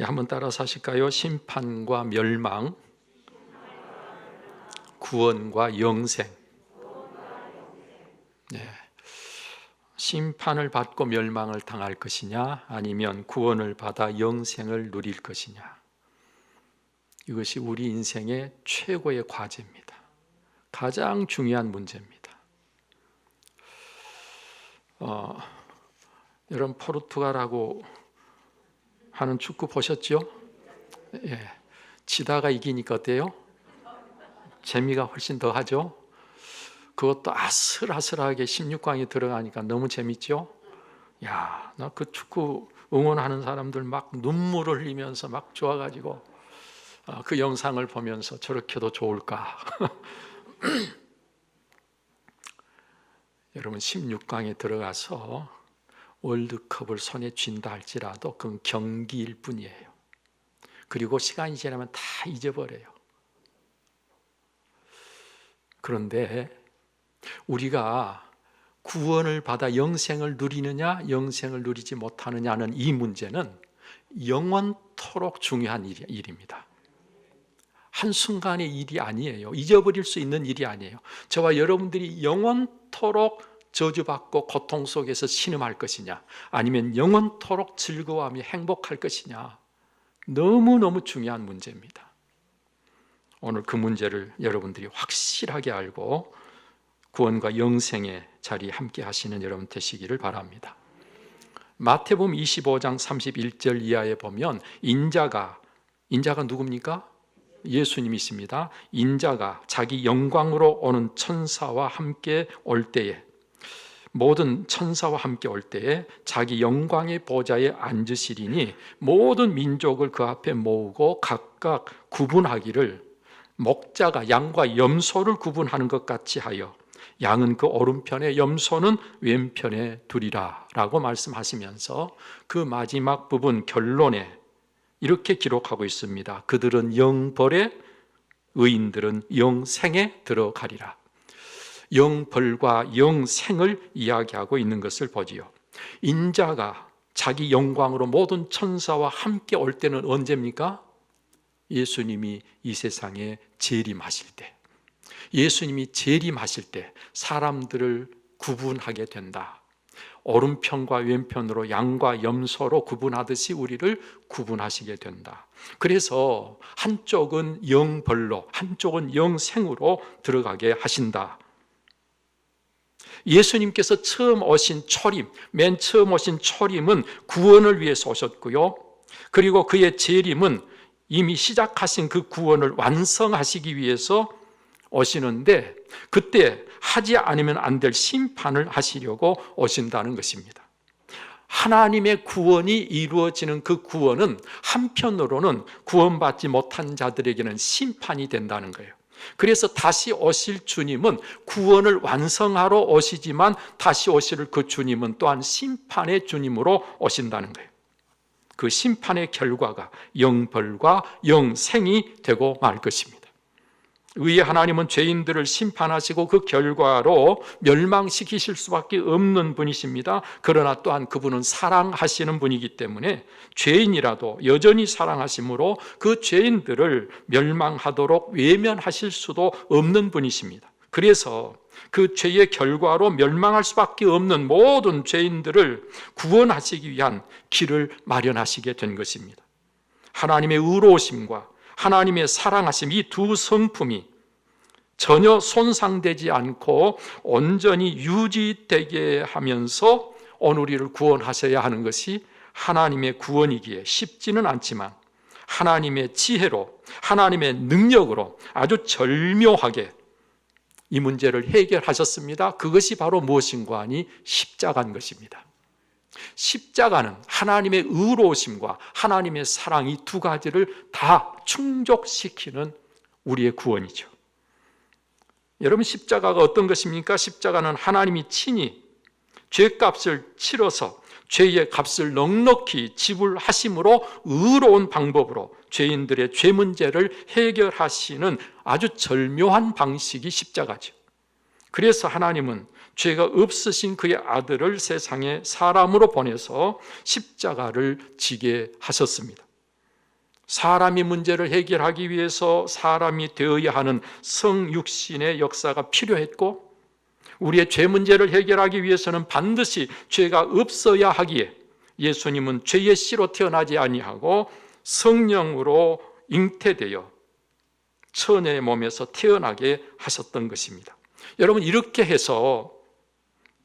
한번 따라서 하실까요? 심판과 멸망, 구원과 영생. 네. 심판을 받고 멸망을 당할 것이냐, 아니면 구원을 받아 영생을 누릴 것이냐. 이것이 우리 인생의 최고의 과제입니다. 가장 중요한 문제입니다. 여러분, 포르투갈하고 하는 축구 보셨죠? 예. 지다가 이기니까 어때요? 재미가 훨씬 더 하죠? 그것도 아슬아슬하게 16강에 들어가니까 너무 재밌죠? 야, 나 그 축구 응원하는 사람들 막 눈물을 흘리면서 막 좋아가지고 그 영상을 보면서 저렇게도 좋을까? 여러분, 16강에 들어가서 월드컵을 손에 쥔다 할지라도 그건 경기일 뿐이에요. 그리고 시간이 지나면 다 잊어버려요. 그런데 우리가 구원을 받아 영생을 누리느냐, 영생을 누리지 못하느냐는 이 문제는 영원토록 중요한 일입니다. 한순간의 일이 아니에요. 잊어버릴 수 있는 일이 아니에요. 저와 여러분들이 영원토록 저주받고 고통 속에서 신음할 것이냐, 아니면 영원토록 즐거워하며 행복할 것이냐, 너무너무 중요한 문제입니다. 오늘 그 문제를 여러분들이 확실하게 알고 구원과 영생의 자리에 함께 하시는 여러분 되시기를 바랍니다. 마태복음 25장 31절 이하에 보면 인자가 누굽니까? 예수님이십니다. 인자가 자기 영광으로 오는 천사와 함께 올 때에, 모든 천사와 함께 올 때에 자기 영광의 보좌에 앉으시리니 모든 민족을 그 앞에 모으고 각각 구분하기를 목자가 양과 염소를 구분하는 것 같이 하여 양은 그 오른편에 염소는 왼편에 두리라 라고 말씀하시면서 그 마지막 부분 결론에 이렇게 기록하고 있습니다. 그들은 영벌에, 의인들은 영생에 들어가리라. 영벌과 영생을 이야기하고 있는 것을 보지요. 인자가 자기 영광으로 모든 천사와 함께 올 때는 언제입니까? 예수님이 이 세상에 재림하실 때, 예수님이 재림하실 때 사람들을 구분하게 된다. 오른편과 왼편으로 양과 염소로 구분하듯이 우리를 구분하시게 된다. 그래서 한쪽은 영벌로, 한쪽은 영생으로 들어가게 하신다. 예수님께서 처음 오신 초림, 맨 처음 오신 초림은 구원을 위해서 오셨고요. 그리고 그의 재림은 이미 시작하신 그 구원을 완성하시기 위해서 오시는데, 그때 하지 않으면 안 될 심판을 하시려고 오신다는 것입니다. 하나님의 구원이 이루어지는 그 구원은 한편으로는 구원받지 못한 자들에게는 심판이 된다는 거예요. 그래서 다시 오실 주님은 구원을 완성하러 오시지만 다시 오실 그 주님은 또한 심판의 주님으로 오신다는 거예요. 그 심판의 결과가 영벌과 영생이 되고 말 것입니다. 의의 하나님은 죄인들을 심판하시고 그 결과로 멸망시키실 수밖에 없는 분이십니다. 그러나 또한 그분은 사랑하시는 분이기 때문에 죄인이라도 여전히 사랑하심으로 그 죄인들을 멸망하도록 외면하실 수도 없는 분이십니다. 그래서 그 죄의 결과로 멸망할 수밖에 없는 모든 죄인들을 구원하시기 위한 길을 마련하시게 된 것입니다. 하나님의 의로우심과 하나님의 사랑하심, 이 두 성품이 전혀 손상되지 않고 온전히 유지되게 하면서 오늘 우리를 구원하셔야 하는 것이 하나님의 구원이기에 쉽지는 않지만 하나님의 지혜로, 하나님의 능력으로 아주 절묘하게 이 문제를 해결하셨습니다. 그것이 바로 무엇인가 하니 십자가인 것입니다. 십자가는 하나님의 의로우심과 하나님의 사랑, 이 두 가지를 다 충족시키는 우리의 구원이죠. 여러분, 십자가가 어떤 것입니까? 십자가는 하나님이 친히 죄값을 치러서 죄의 값을 넉넉히 지불하심으로 의로운 방법으로 죄인들의 죄 문제를 해결하시는 아주 절묘한 방식이 십자가죠. 그래서 하나님은 죄가 없으신 그의 아들을 세상에 사람으로 보내서 십자가를 지게 하셨습니다. 사람이 문제를 해결하기 위해서 사람이 되어야 하는 성육신의 역사가 필요했고, 우리의 죄 문제를 해결하기 위해서는 반드시 죄가 없어야 하기에 예수님은 죄의 씨로 태어나지 아니하고 성령으로 잉태되어 처녀의 몸에서 태어나게 하셨던 것입니다. 여러분, 이렇게 해서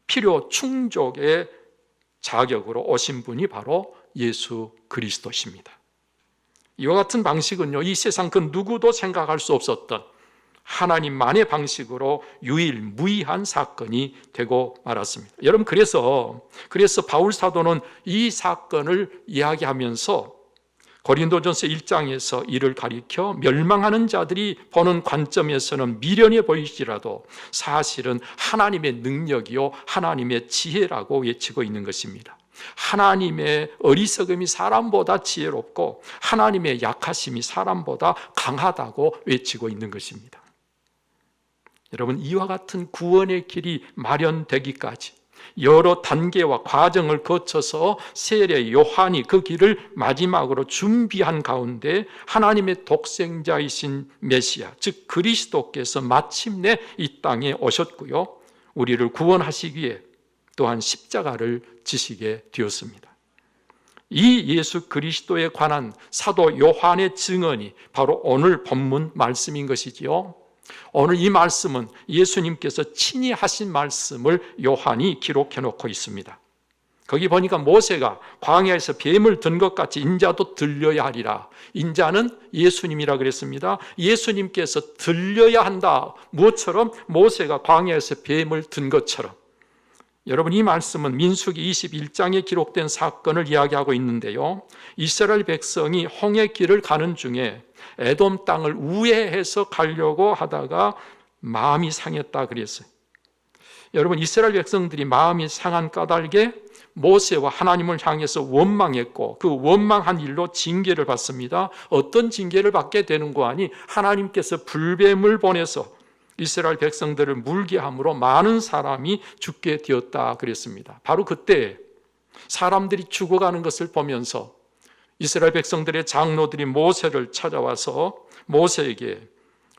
필요 충족의 자격으로 오신 분이 바로 예수 그리스도십니다. 이와 같은 방식은요, 이 세상 그 누구도 생각할 수 없었던 하나님만의 방식으로 유일무이한 사건이 되고 말았습니다. 여러분, 그래서 바울 사도는 이 사건을 이야기하면서 고린도전서 1장에서 이를 가리켜 멸망하는 자들이 보는 관점에서는 미련해 보일지라도 사실은 하나님의 능력이요 하나님의 지혜라고 외치고 있는 것입니다. 하나님의 어리석음이 사람보다 지혜롭고 하나님의 약하심이 사람보다 강하다고 외치고 있는 것입니다. 여러분, 이와 같은 구원의 길이 마련되기까지 여러 단계와 과정을 거쳐서 세례 요한이 그 길을 마지막으로 준비한 가운데 하나님의 독생자이신 메시아, 즉 그리스도께서 마침내 이 땅에 오셨고요, 우리를 구원하시기 위해 또한 십자가를 지시게 되었습니다. 이 예수 그리스도에 관한 사도 요한의 증언이 바로 오늘 본문 말씀인 것이지요. 오늘 이 말씀은 예수님께서 친히 하신 말씀을 요한이 기록해 놓고 있습니다. 거기 보니까 모세가 광야에서 뱀을 든 것 같이 인자도 들려야 하리라. 인자는 예수님이라 그랬습니다. 예수님께서 들려야 한다. 무엇처럼? 모세가 광야에서 뱀을 든 것처럼. 여러분, 이 말씀은 민수기 21장에 기록된 사건을 이야기하고 있는데요, 이스라엘 백성이 홍해 길을 가는 중에 에돔 땅을 우회해서 가려고 하다가 마음이 상했다 그랬어요. 여러분, 이스라엘 백성들이 마음이 상한 까닭에 모세와 하나님을 향해서 원망했고 그 원망한 일로 징계를 받습니다. 어떤 징계를 받게 되는 거 아니? 하나님께서 불뱀을 보내서 이스라엘 백성들을 물게 함으로 많은 사람이 죽게 되었다 그랬습니다. 바로 그때 사람들이 죽어가는 것을 보면서 이스라엘 백성들의 장로들이 모세를 찾아와서 모세에게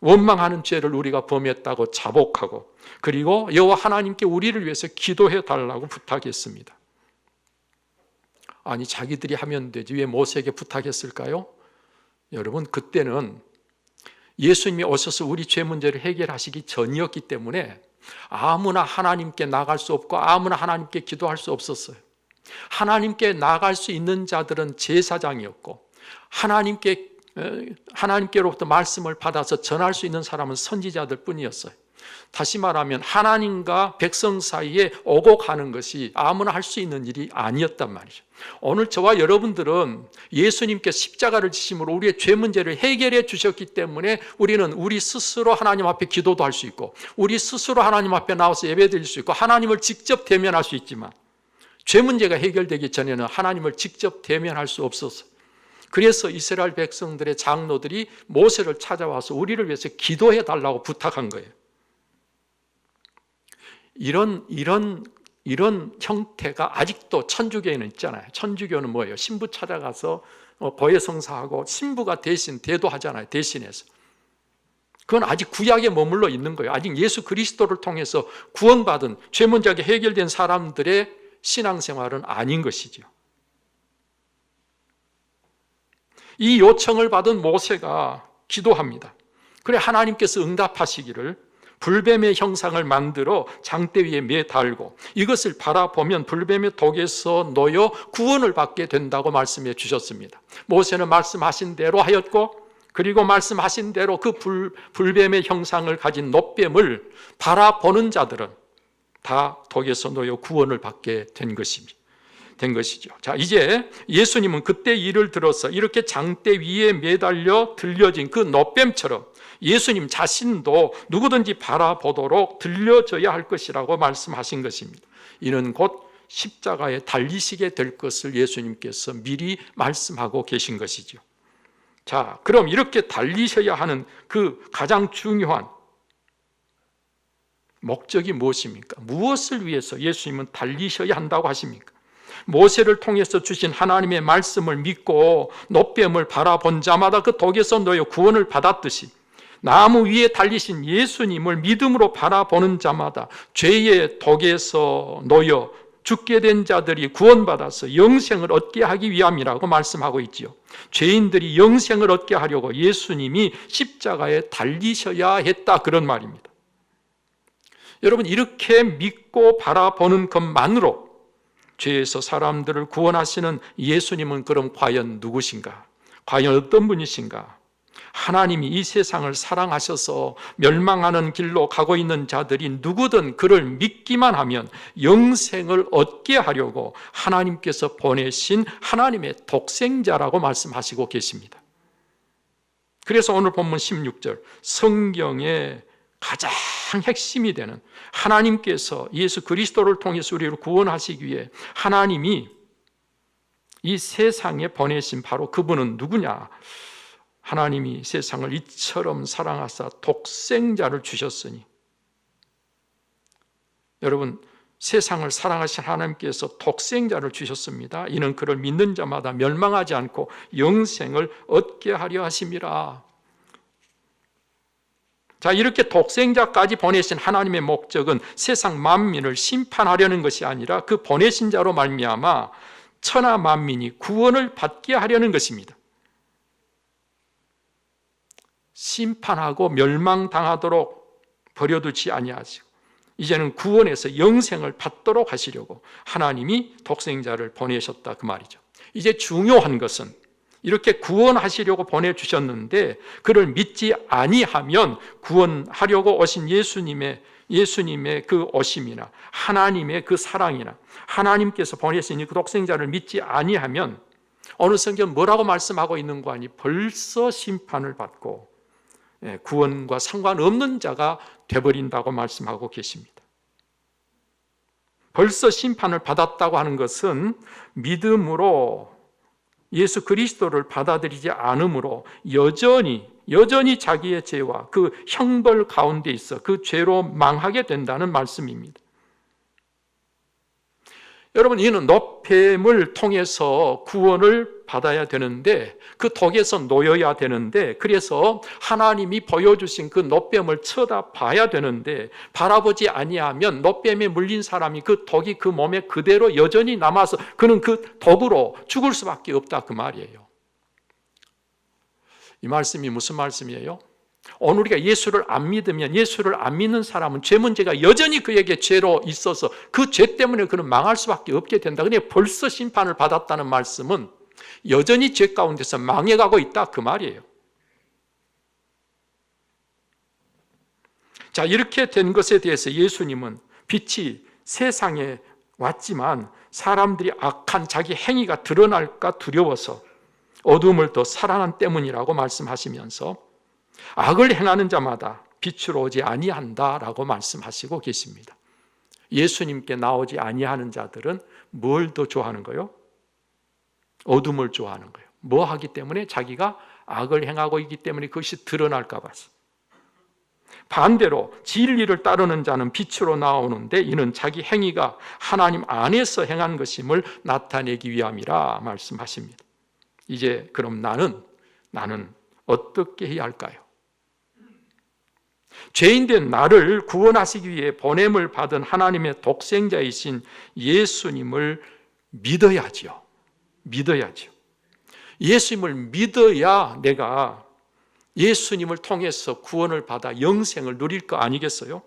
원망하는 죄를 우리가 범했다고 자복하고, 그리고 여호와 하나님께 우리를 위해서 기도해 달라고 부탁했습니다. 아니, 자기들이 하면 되지 왜 모세에게 부탁했을까요? 여러분, 그때는 예수님이 오셔서 우리 죄 문제를 해결하시기 전이었기 때문에 아무나 하나님께 나갈 수 없고 아무나 하나님께 기도할 수 없었어요. 하나님께 나갈 수 있는 자들은 제사장이었고 하나님께로부터 말씀을 받아서 전할 수 있는 사람은 선지자들 뿐이었어요. 다시 말하면 하나님과 백성 사이에 오고 가는 것이 아무나 할 수 있는 일이 아니었단 말이죠. 오늘 저와 여러분들은 예수님께 십자가를 지심으로 우리의 죄 문제를 해결해 주셨기 때문에 우리는 우리 스스로 하나님 앞에 기도도 할 수 있고 우리 스스로 하나님 앞에 나와서 예배드릴 수 있고 하나님을 직접 대면할 수 있지만, 죄 문제가 해결되기 전에는 하나님을 직접 대면할 수 없었어요. 그래서 이스라엘 백성들의 장로들이 모세를 찾아와서 우리를 위해서 기도해 달라고 부탁한 거예요. 이런 형태가 아직도 천주교에는 있잖아요. 천주교는 뭐예요? 신부 찾아가서 고해성사하고 신부가 대신 대도하잖아요. 대신해서. 그건 아직 구약에 머물러 있는 거예요. 아직 예수 그리스도를 통해서 구원받은 죄 문제가 해결된 사람들의 신앙생활은 아닌 것이죠. 이 요청을 받은 모세가 기도합니다. 그래, 하나님께서 응답하시기를 불뱀의 형상을 만들어 장대 위에 매달고 이것을 바라보면 불뱀의 독에서 놓여 구원을 받게 된다고 말씀해 주셨습니다. 모세는 말씀하신 대로 하였고, 그리고 말씀하신 대로 그 불뱀의 형상을 가진 놋뱀을 바라보는 자들은 다 독에서 놓여 구원을 받게 된 것이죠. 자, 이제 예수님은 그때 일을 들어서 이렇게 장대 위에 매달려 들려진 그 놋뱀처럼 예수님 자신도 누구든지 바라보도록 들려져야 할 것이라고 말씀하신 것입니다. 이는 곧 십자가에 달리시게 될 것을 예수님께서 미리 말씀하고 계신 것이죠. 자, 그럼 이렇게 달리셔야 하는 그 가장 중요한 목적이 무엇입니까? 무엇을 위해서 예수님은 달리셔야 한다고 하십니까? 모세를 통해서 주신 하나님의 말씀을 믿고 노뱀을 바라본 자마다 그 독에서 놓여 구원을 받았듯이 나무 위에 달리신 예수님을 믿음으로 바라보는 자마다 죄의 독에서 놓여 죽게 된 자들이 구원받아서 영생을 얻게 하기 위함이라고 말씀하고 있지요. 죄인들이 영생을 얻게 하려고 예수님이 십자가에 달리셔야 했다, 그런 말입니다. 여러분, 이렇게 믿고 바라보는 것만으로 죄에서 사람들을 구원하시는 예수님은 그럼 과연 누구신가? 과연 어떤 분이신가? 하나님이 이 세상을 사랑하셔서 멸망하는 길로 가고 있는 자들이 누구든 그를 믿기만 하면 영생을 얻게 하려고 하나님께서 보내신 하나님의 독생자라고 말씀하시고 계십니다. 그래서 오늘 본문 16절, 성경의 가장 핵심이 되는 하나님께서 예수 그리스도를 통해서 우리를 구원하시기 위해 하나님이 이 세상에 보내신 바로 그분은 누구냐? 하나님이 세상을 이처럼 사랑하사 독생자를 주셨으니, 여러분, 세상을 사랑하신 하나님께서 독생자를 주셨습니다. 이는 그를 믿는 자마다 멸망하지 않고 영생을 얻게 하려 하심이라. 자, 이렇게 독생자까지 보내신 하나님의 목적은 세상 만민을 심판하려는 것이 아니라 그 보내신 자로 말미암아 천하 만민이 구원을 받게 하려는 것입니다. 심판하고 멸망당하도록 버려두지 아니하시고 이제는 구원해서 영생을 받도록 하시려고 하나님이 독생자를 보내셨다, 그 말이죠. 이제 중요한 것은 이렇게 구원하시려고 보내주셨는데 그를 믿지 아니하면 구원하려고 오신 예수님의 그 오심이나 하나님의 그 사랑이나 하나님께서 보내신 그 독생자를 믿지 아니하면 어느 성경 뭐라고 말씀하고 있는 거 아니? 벌써 심판을 받고 구원과 상관없는 자가 되어버린다고 말씀하고 계십니다. 벌써 심판을 받았다고 하는 것은 믿음으로 예수 그리스도를 받아들이지 않으므로 여전히 자기의 죄와 그 형벌 가운데 있어 그 죄로 망하게 된다는 말씀입니다. 여러분, 이는 노뱀을 통해서 구원을 받아야 되는데 그 독에서 놓여야 되는데, 그래서 하나님이 보여주신 그 노뱀을 쳐다봐야 되는데 바라보지 아니하면 노뱀에 물린 사람이 그 독이 그 몸에 그대로 여전히 남아서 그는 그 독으로 죽을 수밖에 없다, 그 말이에요. 이 말씀이 무슨 말씀이에요? 오늘 우리가 예수를 안 믿으면, 예수를 안 믿는 사람은 죄 문제가 여전히 그에게 죄로 있어서 그 죄 때문에 그는 망할 수밖에 없게 된다. 근데 벌써 심판을 받았다는 말씀은 여전히 죄 가운데서 망해가고 있다, 그 말이에요. 자, 이렇게 된 것에 대해서 예수님은 빛이 세상에 왔지만 사람들이 악한 자기 행위가 드러날까 두려워서 어둠을 더 사랑한 때문이라고 말씀하시면서 악을 행하는 자마다 빛으로 오지 아니한다라고 말씀하시고 계십니다. 예수님께 나오지 아니하는 자들은 뭘 더 좋아하는 거예요? 어둠을 좋아하는 거예요. 뭐 하기 때문에? 자기가 악을 행하고 있기 때문에 그것이 드러날까 봐서. 반대로 진리를 따르는 자는 빛으로 나오는데 이는 자기 행위가 하나님 안에서 행한 것임을 나타내기 위함이라 말씀하십니다. 이제 그럼 나는 어떻게 해야 할까요? 죄인된 나를 구원하시기 위해 보냄을 받은 하나님의 독생자이신 예수님을 믿어야지요. 예수님을 믿어야 내가 예수님을 통해서 구원을 받아 영생을 누릴 거 아니겠어요?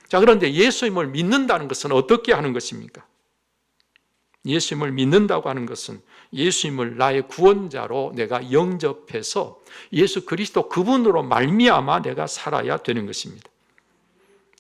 자, 그런데 예수님을 믿는다는 것은 어떻게 하는 것입니까? 예수님을 믿는다고 하는 것은 예수님을 나의 구원자로 내가 영접해서 예수 그리스도 그분으로 말미암아 내가 살아야 되는 것입니다.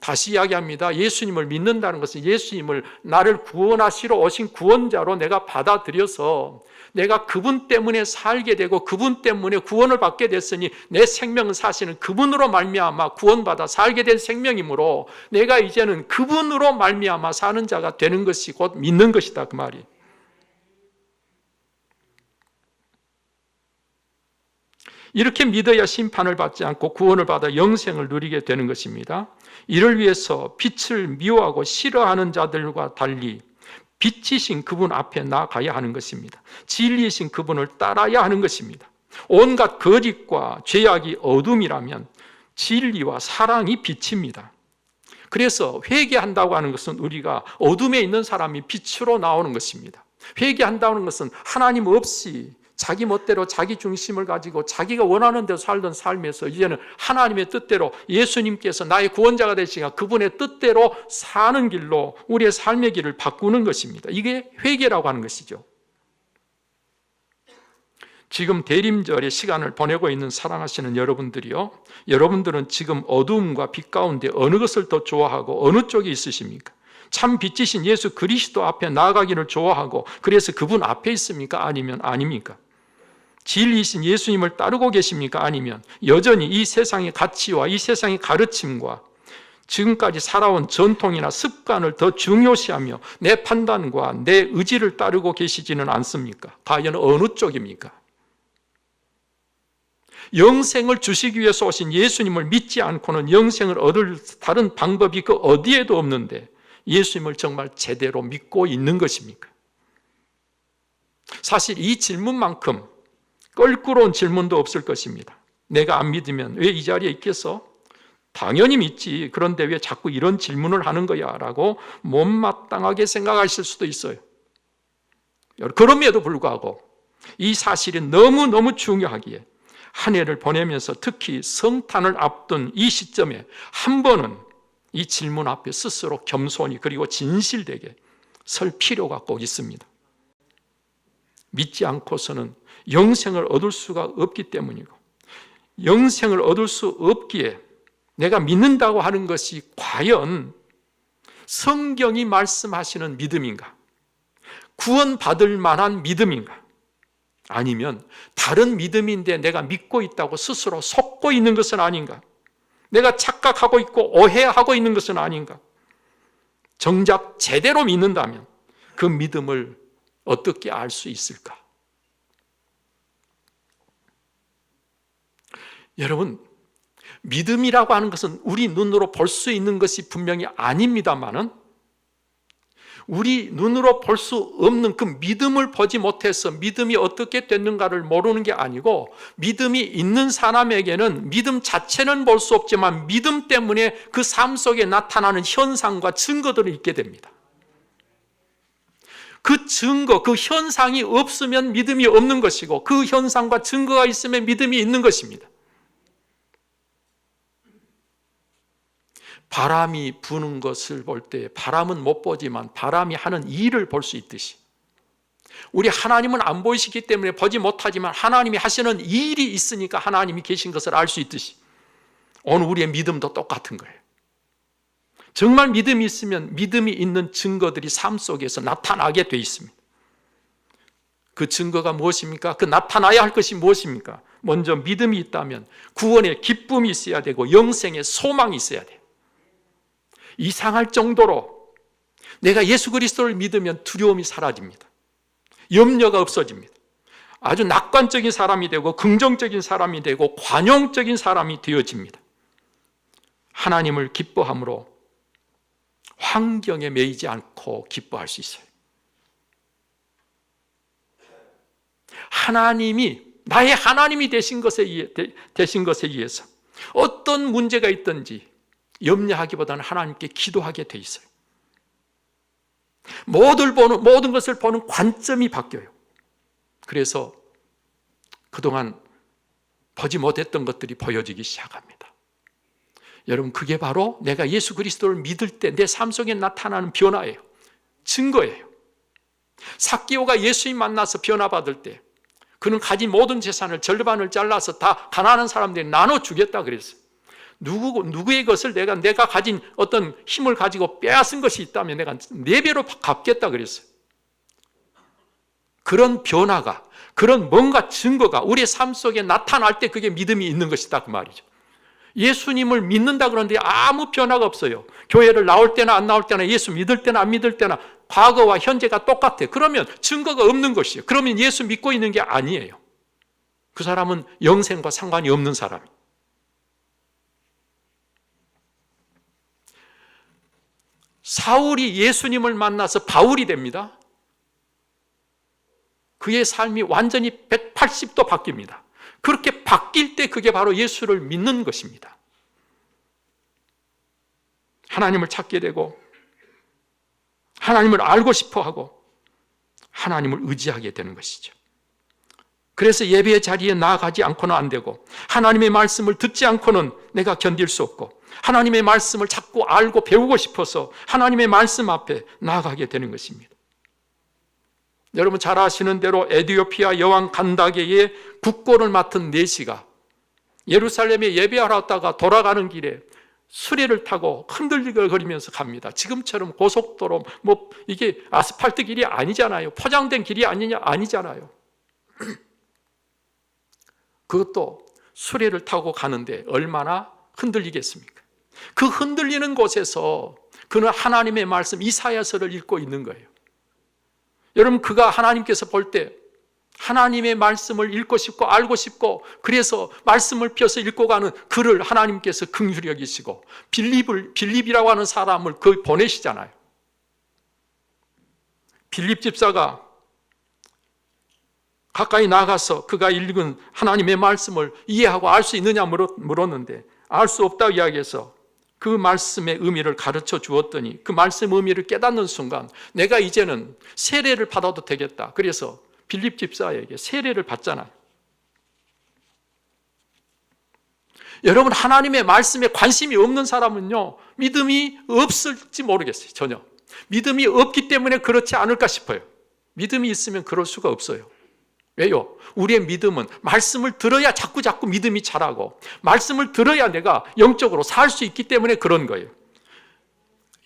다시 이야기합니다. 예수님을 믿는다는 것은 예수님을 나를 구원하시러 오신 구원자로 내가 받아들여서 내가 그분 때문에 살게 되고 그분 때문에 구원을 받게 됐으니 내 생명은 사실은 그분으로 말미암아 구원받아 살게 된 생명이므로 내가 이제는 그분으로 말미암아 사는 자가 되는 것이 곧 믿는 것이다, 그 말이. 이렇게 믿어야 심판을 받지 않고 구원을 받아 영생을 누리게 되는 것입니다. 이를 위해서 빛을 미워하고 싫어하는 자들과 달리 빛이신 그분 앞에 나가야 하는 것입니다. 진리이신 그분을 따라야 하는 것입니다. 온갖 거짓과 죄악이 어둠이라면 진리와 사랑이 빛입니다. 그래서 회개한다고 하는 것은 우리가 어둠에 있는 사람이 빛으로 나오는 것입니다. 회개한다는 것은 하나님 없이 자기 멋대로 자기 중심을 가지고 자기가 원하는 대로 살던 삶에서 이제는 하나님의 뜻대로 예수님께서 나의 구원자가 되시니까 그분의 뜻대로 사는 길로 우리의 삶의 길을 바꾸는 것입니다. 이게 회개라고 하는 것이죠. 지금 대림절의 시간을 보내고 있는 사랑하시는 여러분들이요, 여러분들은 지금 어두움과 빛 가운데 어느 것을 더 좋아하고 어느 쪽에 있으십니까? 참 빛이신 예수 그리스도 앞에 나아가기를 좋아하고 그래서 그분 앞에 있습니까? 아니면 아닙니까? 진리이신 예수님을 따르고 계십니까? 아니면 여전히 이 세상의 가치와 이 세상의 가르침과 지금까지 살아온 전통이나 습관을 더 중요시하며 내 판단과 내 의지를 따르고 계시지는 않습니까? 과연 어느 쪽입니까? 영생을 주시기 위해서 오신 예수님을 믿지 않고는 영생을 얻을 다른 방법이 그 어디에도 없는데 예수님을 정말 제대로 믿고 있는 것입니까? 사실 이 질문만큼 껄끄러운 질문도 없을 것입니다. 내가 안 믿으면 왜 이 자리에 있겠어? 당연히 믿지. 그런데 왜 자꾸 이런 질문을 하는 거야? 라고 못마땅하게 생각하실 수도 있어요. 그럼에도 불구하고 이 사실이 너무너무 중요하기에 한 해를 보내면서 특히 성탄을 앞둔 이 시점에 한 번은 이 질문 앞에 스스로 겸손히 그리고 진실되게 설 필요가 꼭 있습니다. 믿지 않고서는 영생을 얻을 수가 없기 때문이고, 영생을 얻을 수 없기에 내가 믿는다고 하는 것이 과연 성경이 말씀하시는 믿음인가? 구원받을 만한 믿음인가? 아니면 다른 믿음인데 내가 믿고 있다고 스스로 속고 있는 것은 아닌가? 내가 착각하고 있고 오해하고 있는 것은 아닌가? 정작 제대로 믿는다면 그 믿음을 어떻게 알 수 있을까? 여러분, 믿음이라고 하는 것은 우리 눈으로 볼 수 있는 것이 분명히 아닙니다만은 우리 눈으로 볼 수 없는 그 믿음을 보지 못해서 믿음이 어떻게 됐는가를 모르는 게 아니고, 믿음이 있는 사람에게는 믿음 자체는 볼 수 없지만 믿음 때문에 그 삶 속에 나타나는 현상과 증거들을 있게 됩니다. 그 증거, 그 현상이 없으면 믿음이 없는 것이고 그 현상과 증거가 있으면 믿음이 있는 것입니다. 바람이 부는 것을 볼 때 바람은 못 보지만 바람이 하는 일을 볼 수 있듯이, 우리 하나님은 안 보이시기 때문에 보지 못하지만 하나님이 하시는 일이 있으니까 하나님이 계신 것을 알 수 있듯이 오늘 우리의 믿음도 똑같은 거예요. 정말 믿음이 있으면 믿음이 있는 증거들이 삶 속에서 나타나게 돼 있습니다. 그 증거가 무엇입니까? 그 나타나야 할 것이 무엇입니까? 먼저 믿음이 있다면 구원의 기쁨이 있어야 되고 영생의 소망이 있어야 돼요. 이상할 정도로 내가 예수 그리스도를 믿으면 두려움이 사라집니다. 염려가 없어집니다. 아주 낙관적인 사람이 되고 긍정적인 사람이 되고 관용적인 사람이 되어집니다. 하나님을 기뻐함으로 환경에 매이지 않고 기뻐할 수 있어요. 하나님이 나의 하나님이 되신 것에 의해서 어떤 문제가 있든지 염려하기보다는 하나님께 기도하게 돼 있어요. 모든 것을 보는 관점이 바뀌어요. 그래서 그동안 보지 못했던 것들이 보여지기 시작합니다. 여러분, 그게 바로 내가 예수 그리스도를 믿을 때 내 삶 속에 나타나는 변화예요. 증거예요. 삭개오가 예수님 만나서 변화받을 때 그는 가진 모든 재산을 절반을 잘라서 다 가난한 사람들이 나눠주겠다 그랬어요. 누구의 것을 내가 가진 어떤 힘을 가지고 빼앗은 것이 있다면 내가 4배로 갚겠다 그랬어요. 그런 변화가, 그런 뭔가 증거가 우리의 삶 속에 나타날 때 그게 믿음이 있는 것이다 그 말이죠. 예수님을 믿는다 그러는데 아무 변화가 없어요. 교회를 나올 때나 안 나올 때나 예수 믿을 때나 안 믿을 때나 과거와 현재가 똑같아요. 그러면 증거가 없는 것이에요. 그러면 예수 믿고 있는 게 아니에요. 그 사람은 영생과 상관이 없는 사람이에요. 사울이 예수님을 만나서 바울이 됩니다. 그의 삶이 완전히 180도 바뀝니다. 그렇게 바뀔 때 그게 바로 예수를 믿는 것입니다. 하나님을 찾게 되고 하나님을 알고 싶어하고 하나님을 의지하게 되는 것이죠. 그래서 예배의 자리에 나아가지 않고는 안 되고 하나님의 말씀을 듣지 않고는 내가 견딜 수 없고 하나님의 말씀을 자꾸 알고 배우고 싶어서 하나님의 말씀 앞에 나아가게 되는 것입니다. 여러분 잘 아시는 대로 에티오피아 여왕 간다게의 국고를 맡은 내시가 예루살렘에 예배하러 왔다가 돌아가는 길에 수레를 타고 흔들거리면서 갑니다. 지금처럼 고속도로 이게 아스팔트 길이 아니잖아요. 포장된 길이 아니잖아요. 그것도 수레를 타고 가는데 얼마나 흔들리겠습니까? 그 흔들리는 곳에서 그는 하나님의 말씀 이사야서를 읽고 있는 거예요. 여러분 그가 하나님께서 볼 때 하나님의 말씀을 읽고 싶고 알고 싶고 그래서 말씀을 펴서 읽고 가는 그를 하나님께서 긍휼히 여기시고 빌립이라고 하는 사람을 거기 보내시잖아요. 빌립 집사가 가까이 나가서 그가 읽은 하나님의 말씀을 이해하고 알 수 있느냐 물었는데 알 수 없다고 이야기해서 그 말씀의 의미를 가르쳐 주었더니 그 말씀의 의미를 깨닫는 순간 내가 이제는 세례를 받아도 되겠다. 그래서 빌립 집사에게 세례를 받잖아요. 여러분 하나님의 말씀에 관심이 없는 사람은요 믿음이 없을지 모르겠어요. 전혀 믿음이 없기 때문에 그렇지 않을까 싶어요. 믿음이 있으면 그럴 수가 없어요. 왜요? 우리의 믿음은 말씀을 들어야 자꾸 믿음이 자라고 말씀을 들어야 내가 영적으로 살 수 있기 때문에 그런 거예요.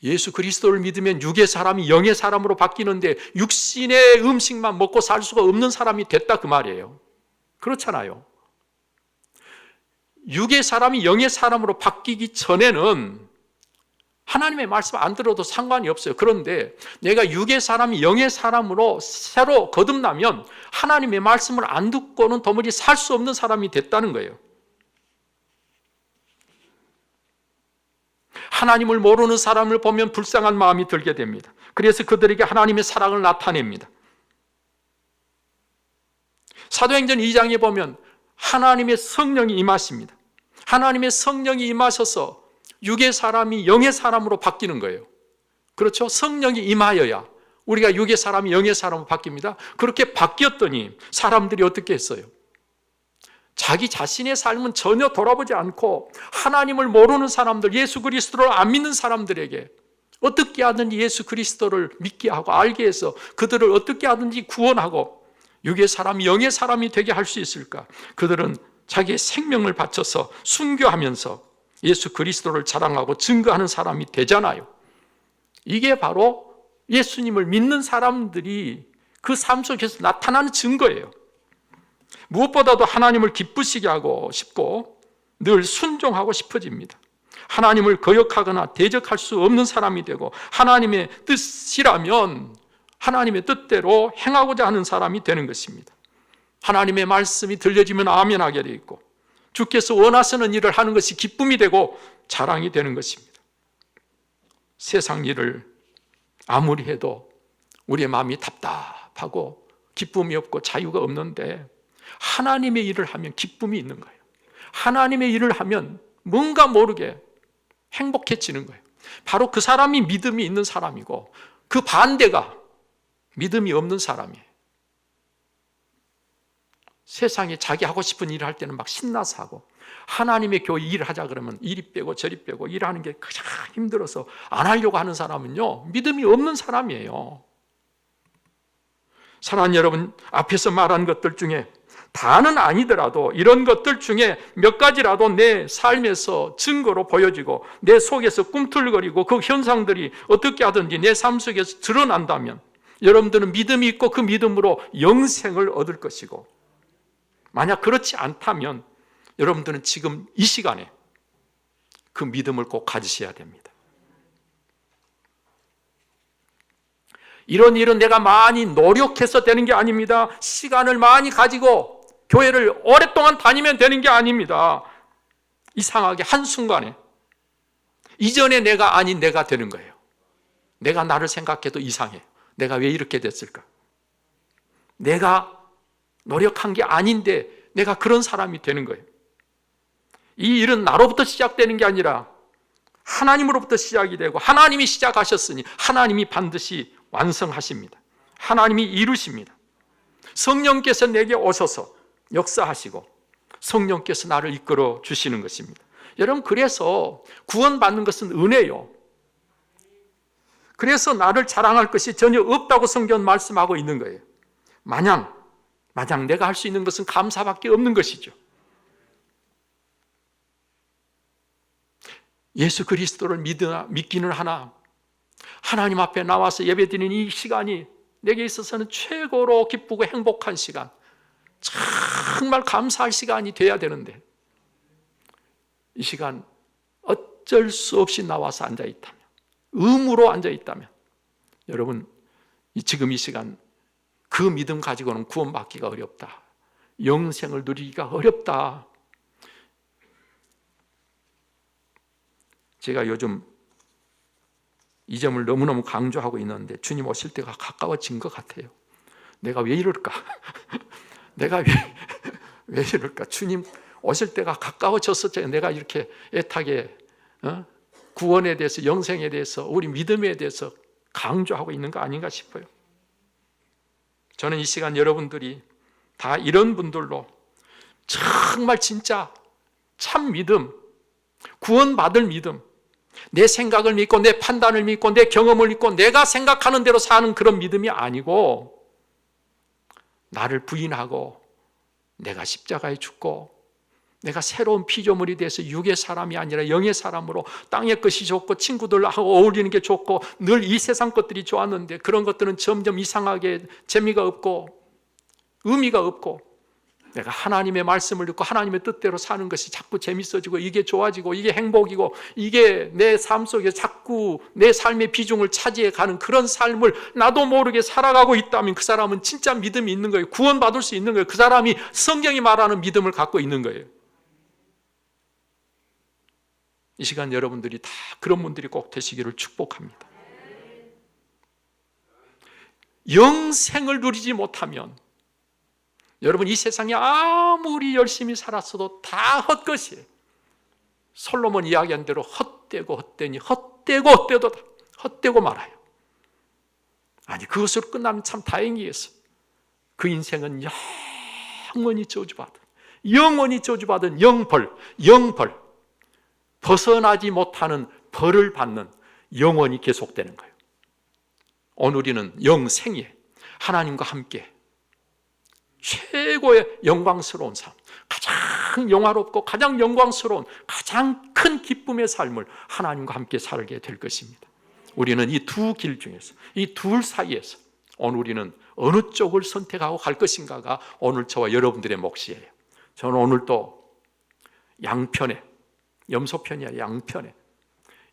예수 그리스도를 믿으면 육의 사람이 영의 사람으로 바뀌는데 육신의 음식만 먹고 살 수가 없는 사람이 됐다 그 말이에요. 그렇잖아요. 육의 사람이 영의 사람으로 바뀌기 전에는 하나님의 말씀 안 들어도 상관이 없어요. 그런데 내가 육의 사람이 영의 사람으로 새로 거듭나면 하나님의 말씀을 안 듣고는 도무지 살 수 없는 사람이 됐다는 거예요. 하나님을 모르는 사람을 보면 불쌍한 마음이 들게 됩니다. 그래서 그들에게 하나님의 사랑을 나타냅니다. 사도행전 2장에 보면 하나님의 성령이 임하십니다. 하나님의 성령이 임하셔서 육의 사람이 영의 사람으로 바뀌는 거예요. 그렇죠? 성령이 임하여야 우리가 육의 사람이 영의 사람으로 바뀝니다. 그렇게 바뀌었더니 사람들이 어떻게 했어요? 자기 자신의 삶은 전혀 돌아보지 않고 하나님을 모르는 사람들, 예수 그리스도를 안 믿는 사람들에게 어떻게 하든지 예수 그리스도를 믿게 하고 알게 해서 그들을 어떻게 하든지 구원하고 육의 사람이 영의 사람이 되게 할 수 있을까? 그들은 자기의 생명을 바쳐서 순교하면서 예수 그리스도를 자랑하고 증거하는 사람이 되잖아요. 이게 바로 예수님을 믿는 사람들이 그 삶 속에서 나타나는 증거예요. 무엇보다도 하나님을 기쁘시게 하고 싶고 늘 순종하고 싶어집니다. 하나님을 거역하거나 대적할 수 없는 사람이 되고 하나님의 뜻이라면 하나님의 뜻대로 행하고자 하는 사람이 되는 것입니다. 하나님의 말씀이 들려지면 아멘하게 되어 있고 주께서 원하시는 일을 하는 것이 기쁨이 되고 자랑이 되는 것입니다. 세상 일을 아무리 해도 우리의 마음이 답답하고 기쁨이 없고 자유가 없는데 하나님의 일을 하면 기쁨이 있는 거예요. 하나님의 일을 하면 뭔가 모르게 행복해지는 거예요. 바로 그 사람이 믿음이 있는 사람이고 그 반대가 믿음이 없는 사람이에요. 세상에 자기 하고 싶은 일을 할 때는 막 신나서 하고 하나님의 교회 일을 하자 그러면 이리 빼고 저리 빼고 일하는 게 가장 힘들어서 안 하려고 하는 사람은요 믿음이 없는 사람이에요. 사랑하는 여러분, 앞에서 말한 것들 중에 다는 아니더라도 이런 것들 중에 몇 가지라도 내 삶에서 증거로 보여지고 내 속에서 꿈틀거리고 그 현상들이 어떻게 하든지 내 삶 속에서 드러난다면 여러분들은 믿음이 있고 그 믿음으로 영생을 얻을 것이고, 만약 그렇지 않다면 여러분들은 지금 이 시간에 그 믿음을 꼭 가지셔야 됩니다. 이런 일은 내가 많이 노력해서 되는 게 아닙니다. 시간을 많이 가지고 교회를 오랫동안 다니면 되는 게 아닙니다. 이상하게 한순간에 이전에 내가 아닌 내가 되는 거예요. 내가 나를 생각해도 이상해. 내가 왜 이렇게 됐을까? 내가 노력한 게 아닌데 내가 그런 사람이 되는 거예요. 이 일은 나로부터 시작되는 게 아니라 하나님으로부터 시작이 되고, 하나님이 시작하셨으니 하나님이 반드시 완성하십니다. 하나님이 이루십니다. 성령께서 내게 오셔서 역사하시고 성령께서 나를 이끌어 주시는 것입니다. 여러분, 그래서 구원받는 것은 은혜요. 그래서 나를 자랑할 것이 전혀 없다고 성경은 말씀하고 있는 거예요. 마냥 내가 할 수 있는 것은 감사밖에 없는 것이죠. 예수 그리스도를 믿기는 하나, 하나님 앞에 나와서 예배드리는 이 시간이 내게 있어서는 최고로 기쁘고 행복한 시간, 정말 감사할 시간이 돼야 되는데, 이 시간 어쩔 수 없이 나와서 앉아있다면, 의무로 앉아있다면, 여러분, 지금 이 시간 그 믿음 가지고는 구원받기가 어렵다, 영생을 누리기가 어렵다. 제가 요즘 이 점을 너무너무 강조하고 있는데, 주님 오실 때가 가까워진 것 같아요. 내가 왜 이럴까? 내가 왜 이럴까? 주님 오실 때가 가까워져서 내가 이렇게 애타게 구원에 대해서, 영생에 대해서, 우리 믿음에 대해서 강조하고 있는 거 아닌가 싶어요. 저는 이 시간 여러분들이 다 이런 분들로 정말 진짜 참 믿음, 구원받을 믿음, 내 생각을 믿고 내 판단을 믿고 내 경험을 믿고 내가 생각하는 대로 사는 그런 믿음이 아니고, 나를 부인하고 내가 십자가에 죽고 내가 새로운 피조물이 돼서 육의 사람이 아니라 영의 사람으로, 땅의 것이 좋고 친구들하고 어울리는 게 좋고 늘 이 세상 것들이 좋았는데 그런 것들은 점점 이상하게 재미가 없고 의미가 없고, 내가 하나님의 말씀을 듣고 하나님의 뜻대로 사는 것이 자꾸 재밌어지고 이게 좋아지고 이게 행복이고 이게 내 삶 속에 자꾸 내 삶의 비중을 차지해 가는 그런 삶을 나도 모르게 살아가고 있다면 그 사람은 진짜 믿음이 있는 거예요. 구원받을 수 있는 거예요. 그 사람이 성경이 말하는 믿음을 갖고 있는 거예요. 이 시간 여러분들이 다 그런 분들이 꼭 되시기를 축복합니다. 영생을 누리지 못하면 여러분, 이 세상에 아무리 열심히 살았어도 다 헛것이에요. 솔로몬 이야기한 대로 헛되고 헛되니 헛되고 헛되도 헛되고 말아요. 아니, 그것으로 끝나면 참 다행이겠어. 그 인생은 영원히 저주받은 영벌, 벗어나지 못하는 벌을 받는 영원히 계속되는 거예요. 오늘 우리는 영생에 하나님과 함께 최고의 영광스러운 삶, 가장 영화롭고 가장 영광스러운 가장 큰 기쁨의 삶을 하나님과 함께 살게 될 것입니다. 우리는 이 두 길 중에서, 이 둘 사이에서 오늘 우리는 어느 쪽을 선택하고 갈 것인가가 오늘 저와 여러분들의 몫이에요. 저는 오늘 또 양편에, 염소편이 아니라 양편에,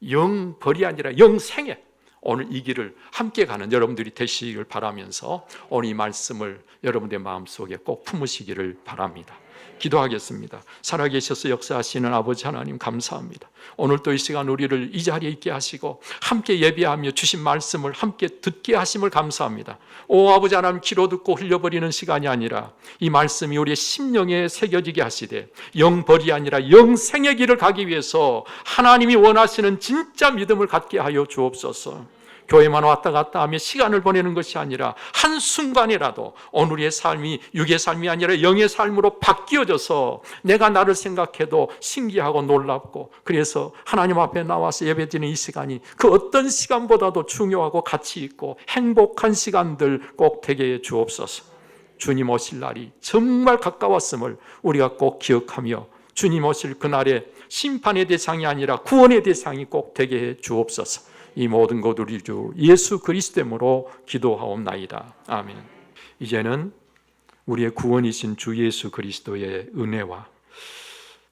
영벌이 아니라 영생에 오늘 이 길을 함께 가는 여러분들이 되시기를 바라면서 오늘 이 말씀을 여러분들의 마음속에 꼭 품으시기를 바랍니다. 기도하겠습니다. 살아계셔서 역사하시는 아버지 하나님, 감사합니다. 오늘 또 이 시간 우리를 이 자리에 있게 하시고 함께 예배하며 주신 말씀을 함께 듣게 하심을 감사합니다. 오 아버지 하나님, 귀로 듣고 흘려버리는 시간이 아니라 이 말씀이 우리의 심령에 새겨지게 하시되 영벌이 아니라 영생의 길을 가기 위해서 하나님이 원하시는 진짜 믿음을 갖게 하여 주옵소서. 교회만 왔다 갔다 하며 시간을 보내는 것이 아니라 한순간이라도 오늘의 삶이 육의 삶이 아니라 영의 삶으로 바뀌어져서 내가 나를 생각해도 신기하고 놀랍고, 그래서 하나님 앞에 나와서 예배드리는 이 시간이 그 어떤 시간보다도 중요하고 가치 있고 행복한 시간들 꼭 되게 해 주옵소서. 주님 오실 날이 정말 가까웠음을 우리가 꼭 기억하며 주님 오실 그날에 심판의 대상이 아니라 구원의 대상이 꼭 되게 해 주옵소서. 이 모든 것 우리 주 예수 그리스도로 기도하옵나이다. 아멘. 이제는 우리의 구원이신 주 예수 그리스도의 은혜와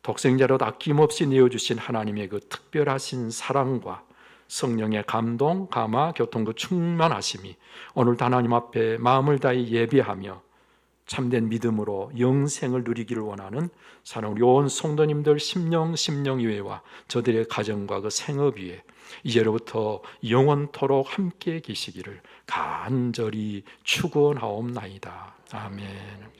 독생자로 아낌없이 내어주신 하나님의 그 특별하신 사랑과 성령의 감동, 감화, 교통 그 충만하심이 오늘도 하나님 앞에 마음을 다해 예배하며 참된 믿음으로 영생을 누리기를 원하는 사랑하는 우리 온 성도님들 심령예회와 저들의 가정과 그 생업 위에 이제로부터 영원토록 함께 계시기를 간절히 축원하옵나이다. 아멘.